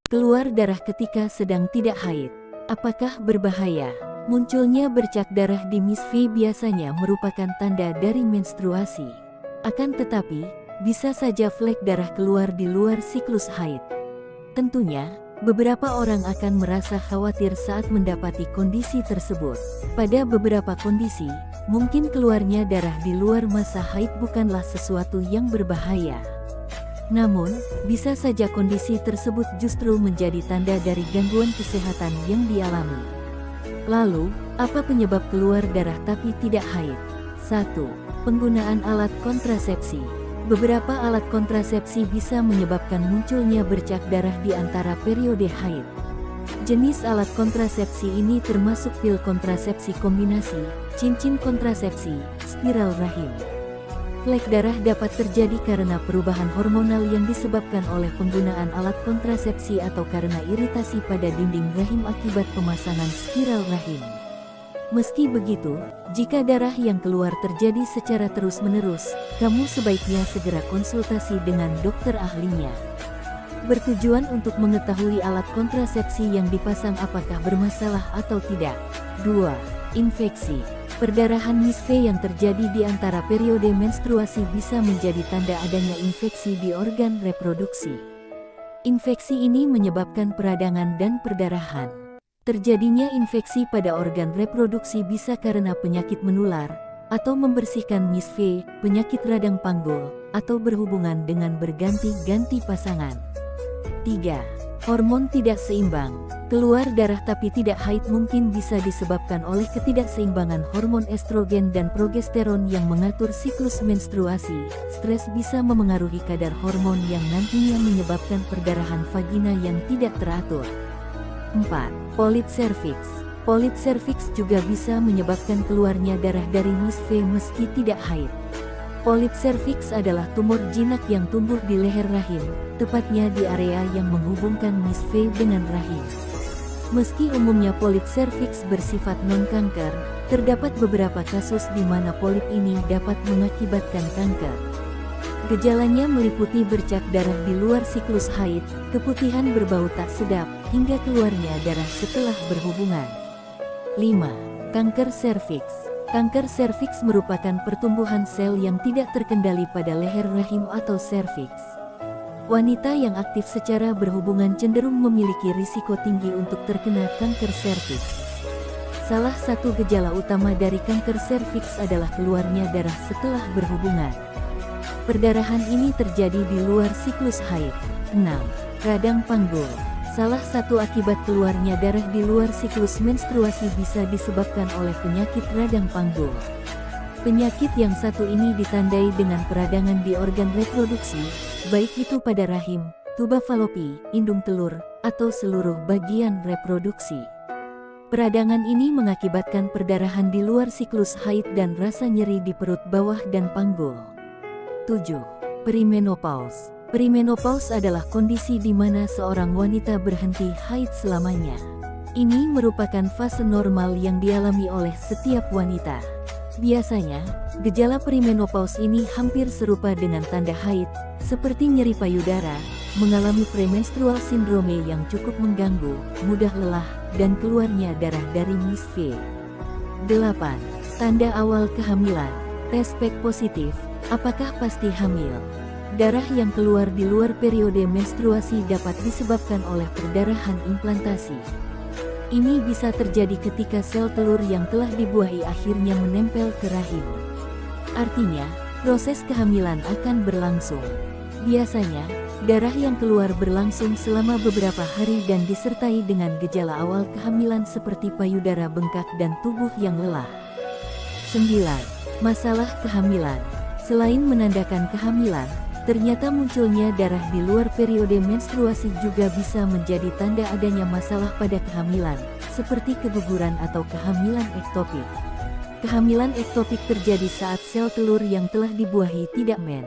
Keluar darah ketika sedang tidak haid. Apakah berbahaya? Munculnya bercak darah di Miss V biasanya merupakan tanda dari menstruasi. Akan tetapi, bisa saja flek darah keluar di luar siklus haid. Tentunya, beberapa orang akan merasa khawatir saat mendapati kondisi tersebut. Pada beberapa kondisi, mungkin keluarnya darah di luar masa haid bukanlah sesuatu yang berbahaya. Namun, bisa saja kondisi tersebut justru menjadi tanda dari gangguan kesehatan yang dialami. Lalu, apa penyebab keluar darah tapi tidak haid? 1. Penggunaan alat kontrasepsi. Beberapa alat kontrasepsi bisa menyebabkan munculnya bercak darah di antara periode haid. Jenis alat kontrasepsi ini termasuk pil kontrasepsi kombinasi, cincin kontrasepsi, spiral rahim. Flek darah dapat terjadi karena perubahan hormonal yang disebabkan oleh penggunaan alat kontrasepsi atau karena iritasi pada dinding rahim akibat pemasangan spiral rahim. Meski begitu, jika darah yang keluar terjadi secara terus-menerus, kamu sebaiknya segera konsultasi dengan dokter ahlinya. Bertujuan untuk mengetahui alat kontrasepsi yang dipasang apakah bermasalah atau tidak. 2. Infeksi. Perdarahan Miss V yang terjadi di antara periode menstruasi bisa menjadi tanda adanya infeksi di organ reproduksi. Infeksi ini menyebabkan peradangan dan perdarahan. Terjadinya infeksi pada organ reproduksi bisa karena penyakit menular, atau membersihkan Miss V, penyakit radang panggul, atau berhubungan dengan berganti-ganti pasangan. 3. Hormon tidak seimbang. Keluar darah tapi tidak haid mungkin bisa disebabkan oleh ketidakseimbangan hormon estrogen dan progesteron yang mengatur siklus menstruasi. Stres bisa memengaruhi kadar hormon yang nantinya menyebabkan perdarahan vagina yang tidak teratur. 4. Polip serviks. Polip serviks juga bisa menyebabkan keluarnya darah dari Miss V meski tidak haid. Polip serviks adalah tumor jinak yang tumbuh di leher rahim, tepatnya di area yang menghubungkan Miss V dengan rahim. Meski umumnya polip serviks bersifat non-kanker, terdapat beberapa kasus di mana polip ini dapat mengakibatkan kanker. Gejalanya meliputi bercak darah di luar siklus haid, keputihan berbau tak sedap, hingga keluarnya darah setelah berhubungan. 5. Kanker serviks. Kanker serviks merupakan pertumbuhan sel yang tidak terkendali pada leher rahim atau serviks. Wanita yang aktif secara berhubungan cenderung memiliki risiko tinggi untuk terkena kanker serviks. Salah satu gejala utama dari kanker serviks adalah keluarnya darah setelah berhubungan. Perdarahan ini terjadi di luar siklus haid. 6. Radang panggul. Salah satu akibat keluarnya darah di luar siklus menstruasi bisa disebabkan oleh penyakit radang panggul. Penyakit yang satu ini ditandai dengan peradangan di organ reproduksi, baik itu pada rahim, tuba falopi, indung telur, atau seluruh bagian reproduksi. Peradangan ini mengakibatkan perdarahan di luar siklus haid dan rasa nyeri di perut bawah dan panggul. 7. Perimenopause. Perimenopause adalah kondisi di mana seorang wanita berhenti haid selamanya. Ini merupakan fase normal yang dialami oleh setiap wanita. Biasanya, gejala perimenopause ini hampir serupa dengan tanda haid, seperti nyeri payudara, mengalami premenstrual syndrome yang cukup mengganggu, mudah lelah, dan keluarnya darah dari Miss V. 8. Tanda awal kehamilan. Tes PEG positif, apakah pasti hamil? Darah yang keluar di luar periode menstruasi dapat disebabkan oleh perdarahan implantasi. Ini bisa terjadi ketika sel telur yang telah dibuahi akhirnya menempel ke rahim. Artinya, proses kehamilan akan berlangsung. Biasanya, darah yang keluar berlangsung selama beberapa hari dan disertai dengan gejala awal kehamilan seperti payudara bengkak dan tubuh yang lelah. 9. Masalah kehamilan. Selain menandakan kehamilan, ternyata munculnya darah di luar periode menstruasi juga bisa menjadi tanda adanya masalah pada kehamilan, seperti keguguran atau kehamilan ektopik. Kehamilan ektopik terjadi saat sel telur yang telah dibuahi tidak men.